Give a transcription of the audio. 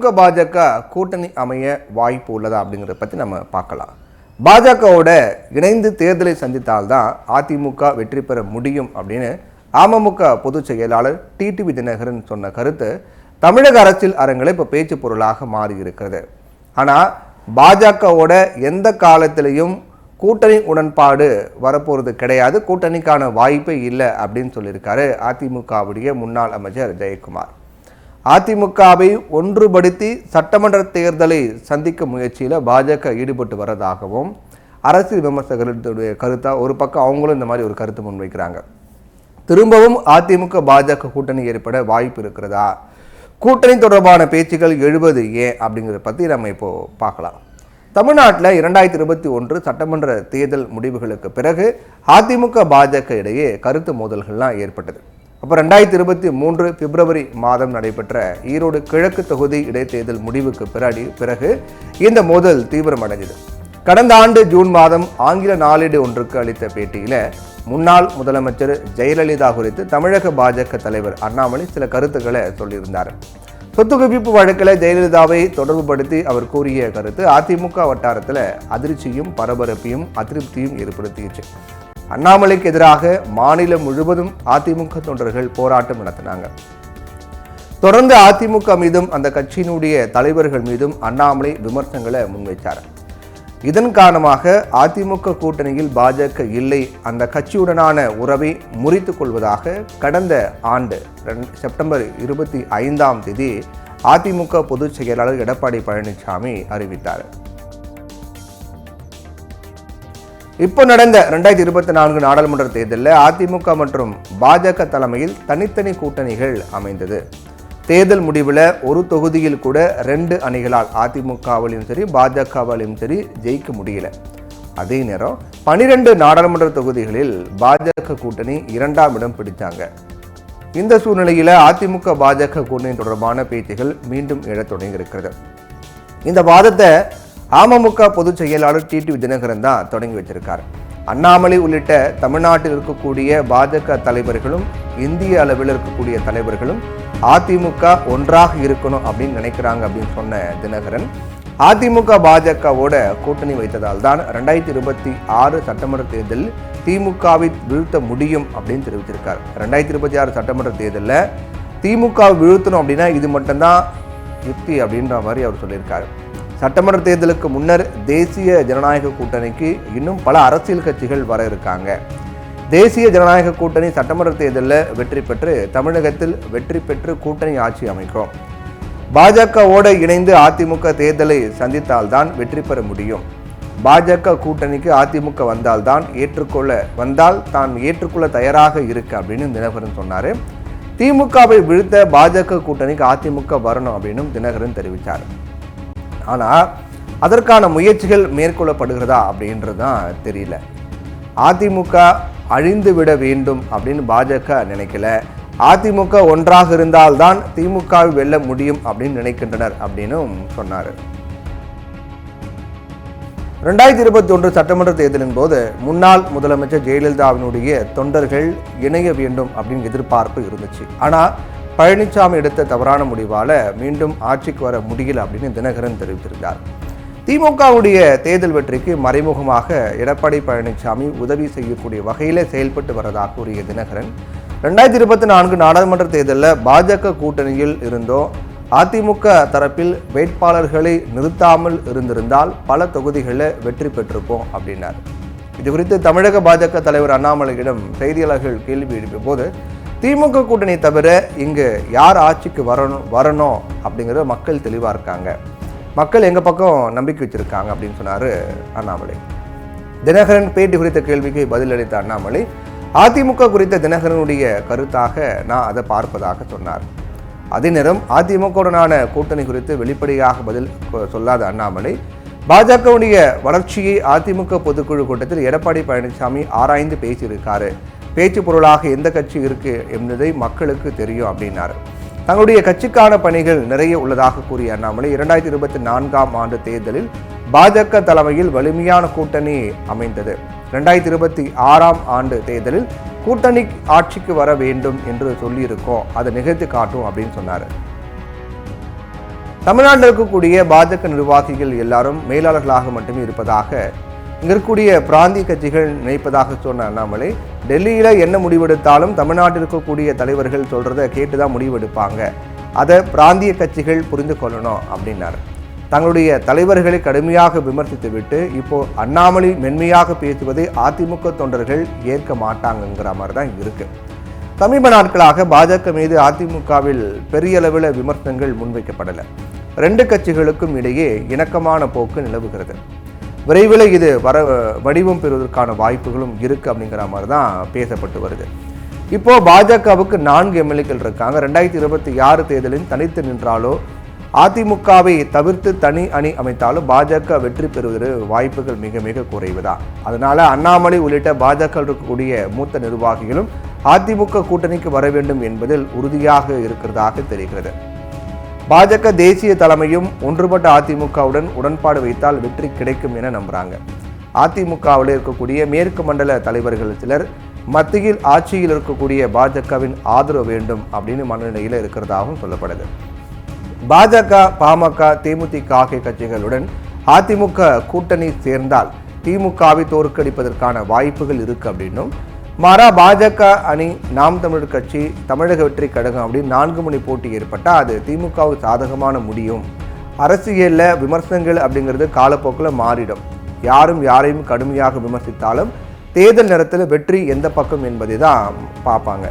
அதிமுக பாஜக கூட்டணி அமைய வாய்ப்பு உள்ளதா அப்படிங்கிறத பற்றி நம்ம பார்க்கலாம். பாஜகவோட இணைந்து தேர்தலை சந்தித்தால்தான் அதிமுக வெற்றி பெற முடியும் அப்படின்னு அமமுக பொதுச் செயலாளர் டிடிவி தினகரன் சொன்ன கருத்து தமிழக அரசியல் அரங்கில் இப்போ பேச்சு பொருளாக மாறி இருக்கிறது. ஆனால் பாஜகவோட எந்த காலத்திலையும் கூட்டணி உடன்பாடு வரப்போகிறது கிடையாது, கூட்டணிக்கான வாய்ப்பே இல்லை அப்படின்னு சொல்லியிருக்காரு அதிமுகவுடைய முன்னாள் அமைச்சர் ஜெயக்குமார். அதிமுகவை ஒன்றுபடுத்தி சட்டமன்ற தேர்தலை சந்திக்க முயற்சியில் பாஜக ஈடுபட்டு வர்றதாகவும் அரசியல் விமர்சகர்களுடைய கருத்தாக ஒரு பக்கம் அவங்களும் இந்த மாதிரி ஒரு கருத்து முன்வைக்கிறாங்க. திரும்பவும் அதிமுக பாஜக கூட்டணி ஏற்பட வாய்ப்பு இருக்கிறதா, கூட்டணி தொடர்பான பேச்சுக்கள் எழுவது ஏன் அப்படிங்கிறத பற்றி நம்ம இப்போ பார்க்கலாம். தமிழ்நாட்டில் 2021 சட்டமன்ற தேர்தல் முடிவுகளுக்கு பிறகு அதிமுக பாஜக இடையே கருத்து மோதல்கள்லாம் ஏற்பட்டது. அப்போ 2023 பிப்ரவரி மாதம் நடைபெற்ற ஈரோடு கிழக்கு தொகுதி இடைத்தேர்தல் முடிவுக்கு பிறகு இந்த மோதல் தீவிரமடைந்தது. கடந்த ஆண்டு ஜூன் மாதம் ஆங்கில நாளேடு ஒன்றுக்கு அளித்த பேட்டியில் முன்னாள் முதலமைச்சர் ஜெயலலிதா குறித்து தமிழக பாஜக தலைவர் அண்ணாமலை சில கருத்துக்களை சொல்லியிருந்தார். சொத்து குவிப்பு வழக்கில் ஜெயலலிதாவை தொடர்புபடுத்தி அவர் கூறிய கருத்து அதிமுக வட்டாரத்தில் அதிர்ச்சியும் பரபரப்பையும் அதிருப்தியும் ஏற்படுத்திடுச்சு. அண்ணாமலைக்கு எதிராக மாநிலம் முழுவதும் அதிமுக தொண்டர்கள் போராட்டம் நடத்தினாங்க. தொடர்ந்து அதிமுக மீதும் அந்த கட்சியினுடைய தலைவர்கள் மீதும் அண்ணாமலை விமர்சனங்களை முன்வைத்தார். இதன் காரணமாக அதிமுக கூட்டணியில் பாஜக இல்லை, அந்த கட்சியுடனான உறவை முறித்துக் கொள்வதாக கடந்த ஆண்டு செப்டம்பர் 25 அதிமுக பொதுச் செயலாளர் எடப்பாடி பழனிசாமி அறிவித்தார். இப்போ நடந்த 2024 நாடாளுமன்ற தேர்தலில் அதிமுக மற்றும் பாஜக தலைமையில் தனித்தனி கூட்டணிகள் அமைந்தது. தேர்தல் முடிவில் ஒரு தொகுதியில் கூட 2 அணிகளால் அதிமுகவிலும் சரி பாஜகவிலும் சரி ஜெயிக்க முடியல. அதே நேரம் 12 நாடாளுமன்ற தொகுதிகளில் பாஜக கூட்டணி 2ஆம் இடம் பிடித்தாங்க. இந்த சூழ்நிலையில் அதிமுக பாஜக கூட்டணி தொடர்பான பேச்சுகள் மீண்டும் எழத் தொடங்கியிருக்கிறது. இந்த வாதத்தை அமமுக பொதுச் செயலாளர் டிடிவி தினகரன் தான் தொடங்கி வச்சிருக்காரு. அண்ணாமலை உள்ளிட்ட தமிழ்நாட்டில் இருக்கக்கூடிய பாஜக தலைவர்களும் இந்திய அளவில் இருக்கக்கூடிய தலைவர்களும் அதிமுக ஒன்றாக இருக்கணும் அப்படின்னு நினைக்கிறாங்க அப்படின்னு சொன்ன தினகரன் அதிமுக பாஜகவோட கூட்டணி வைத்ததால் தான் 2026 சட்டமன்ற தேர்தலில் திமுகவை வீழ்த்த முடியும் அப்படின்னு தெரிவித்திருக்கார். 2026 சட்டமன்ற தேர்தலில் திமுக வீழ்த்தணும் அப்படின்னா இது மட்டும்தான் யுக்தி அப்படின்ற மாதிரி அவர் சொல்லியிருக்காரு. சட்டமன்ற தேர்தலுக்கு முன்னர் தேசிய ஜனநாயக கூட்டணிக்கு இன்னும் பல அரசியல் கட்சிகள் வர இருக்காங்க. தேசிய ஜனநாயக கூட்டணி சட்டமன்ற தேர்தலில் வெற்றி பெற்று தமிழகத்தில் வெற்றி பெற்று கூட்டணி ஆட்சி அமைக்கும். பாஜகவோடு இணைந்து அதிமுக தேர்தலை சந்தித்தால்தான் வெற்றி பெற முடியும். பாஜக கூட்டணிக்கு அதிமுக வந்தால் தான் ஏற்றுக்கொள்ள தயாராக இருக்கு அப்படின்னு தினகரன் சொன்னார். திமுகவை வீழ்த்த பாஜக கூட்டணிக்கு அதிமுக வரணும் அப்படின்னு தினகரன் தெரிவித்தார். ஆனால் அதற்கான முயற்சிகள் மேற்கொள்ளப்படுகிறதா அப்படின்றது தான் தெரியல. அதிமுக அழிந்து விட வேண்டும் அப்படின்னு பாஜக நினைக்கல, அதிமுக ஒன்றாக இருந்தால்தான் திமுகவை வெல்ல முடியும் அப்படின்னு நினைக்கின்றனர் அப்படின்னும் சொன்னார். 2021 சட்டமன்ற தேர்தலின் போது முன்னாள் முதலமைச்சர் ஜெயலலிதாவினுடைய தொண்டர்கள் இணைய வேண்டும் அப்படின்னு எதிர்பார்ப்பு இருந்துச்சு. ஆனால் பழனிசாமி எடுத்த தவறான முடிவால் மீண்டும் ஆட்சிக்கு வர முடியல அப்படின்னு தினகரன் தெரிவித்திருந்தார். திமுகவுடைய தேர்தல் வெற்றிக்கு மறைமுகமாக எடப்பாடி பழனிசாமி உதவி செய்யக்கூடிய வகையில் செயல்பட்டு வரதாக கூறிய தினகரன் 2024 நாடாளுமன்ற தேர்தலில் பாஜக கூட்டணியில் இருந்தோ அதிமுக தரப்பில் வேட்பாளர்களை நிறுத்தாமல் இருந்திருந்தால் பல தொகுதிகளில் வெற்றி பெற்றிருப்போம் அப்படின்னார். இது குறித்து தமிழக பாஜக தலைவர் அண்ணாமலையிடம் செய்தியாளர்கள் கேள்வி எழுப்பிய போது திமுக கூட்டணி தவிர இங்கு யார் ஆட்சிக்கு வரணும் அப்படிங்கிறத மக்கள் தெளிவாக இருக்காங்க, மக்கள் எங்கள் பக்கம் நம்பிக்கை வச்சிருக்காங்க அப்படின்னு சொன்னார் அண்ணாமலை. தினகரன் பேட்டி குறித்த கேள்விக்கு பதிலளித்த அண்ணாமலை அதிமுக குறித்த தினகரனுடைய கருத்தாக நான் அதை பார்ப்பதாக சொன்னார். அதே நேரம் அதிமுகவுடனான கூட்டணி குறித்து வெளிப்படையாக பதில் சொல்லாத அண்ணாமலை பாஜகவுடைய வளர்ச்சியை அதிமுக பொதுக்குழு கூட்டத்தில் எடப்பாடி பழனிசாமி ஆராய்ந்து பேசியிருக்காரு, பேச்சு பொருளாக எந்த கட்சி இருக்கு என்பதை மக்களுக்கு தெரியும் அப்படின்னாரு. தங்களுடைய கட்சிக்கான பணிகள் நிறைய உள்ளதாக கூறிய அண்ணாமலை 2024 ஆண்டு தேர்தலில் பாஜக தலைமையில் வலிமையான கூட்டணி அமைந்தது. 2026 ஆண்டு தேர்தலில் கூட்டணி ஆட்சிக்கு வர வேண்டும் என்று சொல்லியிருக்கோம், அதை நிகழ்த்தி காட்டும் அப்படின்னு சொன்னார். தமிழ்நாட்டில் இருக்கக்கூடிய பாஜக நிர்வாகிகள் எல்லாரும் மேலாளர்களாக மட்டுமே இருப்பதாக இங்க இருக்கக்கூடிய பிராந்திய கட்சிகள் நினைப்பதாக சொன்ன அண்ணாமலை, டெல்லியில என்ன முடிவெடுத்தாலும் தமிழ்நாட்டில் இருக்கக்கூடிய தலைவர்கள் சொல்றதை கேட்டுதான் முடிவெடுப்பாங்க, அதை பிராந்திய கட்சிகள் புரிந்து கொள்ளணும் அப்படின்னாரு. தங்களுடைய தலைவர்களை கடுமையாக விமர்சித்துவிட்டு இப்போ அண்ணாமலை மென்மையாக பேசுவதை அதிமுக தொண்டர்கள் ஏற்க மாட்டாங்கங்கிற மாதிரி தான் இருக்கு. சமீப நாட்களாக பாஜக மீது அதிமுகவில் பெரிய அளவில் விமர்சனங்கள் முன்வைக்கப்படலை. ரெண்டு கட்சிகளுக்கும் இடையே இணக்கமான போக்கு நிலவுகிறது. விரைவில் இது வடிவம் பெறுவதற்கான வாய்ப்புகளும் இருக்கு அப்படிங்கிற மாதிரி தான் பேசப்பட்டு வருது. இப்போ பாஜகவுக்கு 4 எம்எல்ஏக்கள் இருக்காங்க. 2026 தேர்தலில் தனித்து நின்றாலோ அதிமுகவை தவிர்த்து தனி அணி அமைத்தாலும் பாஜக வெற்றி பெறுவதற்கு வாய்ப்புகள் மிக மிக குறைவுதான். அதனால அண்ணாமலை உள்ளிட்ட பாஜக இருக்கக்கூடிய மூத்த நிர்வாகிகளும் அதிமுக கூட்டணிக்கு வர வேண்டும் என்பதில் உறுதியாக இருக்கிறதாக தெரிகிறது. பாஜக தேசிய தலைமையும் ஒன்றுபட்ட அதிமுகவுடன் உடன்பாடு வைத்தால் வெற்றி கிடைக்கும் என நம்புறாங்க. அதிமுகவில் இருக்கக்கூடிய மேற்கு மண்டல தலைவர்கள் சிலர் மத்தியில் ஆட்சியில் இருக்கக்கூடிய பாஜகவின் ஆதரவு வேண்டும் அப்படின்னு மனநிலையில் இருக்கிறதாகவும் சொல்லப்படுது. பாஜக, பாமக, தேமுதிக ஆகிய கட்சிகளுடன் அதிமுக கூட்டணி சேர்ந்தால் திமுகவை தோற்கடிப்பதற்கான வாய்ப்புகள் இருக்கு அப்படின்னும், மாறா பாஜக அணி, நாம் தமிழர் கட்சி, தமிழக வெற்றி கழகம் அப்படின்னு 4 முனை போட்டி ஏற்பட்டால் அது திமுகவுக்கு சாதகமான முடியும். அரசியலில் விமர்சனங்கள் அப்படிங்கிறது காலப்போக்கில் மாறிடும். யாரும் யாரையும் கடுமையாக விமர்சித்தாலும் தேர்தல் நேரத்தில் வெற்றி எந்த பக்கம் என்பதை தான் பார்ப்பாங்க.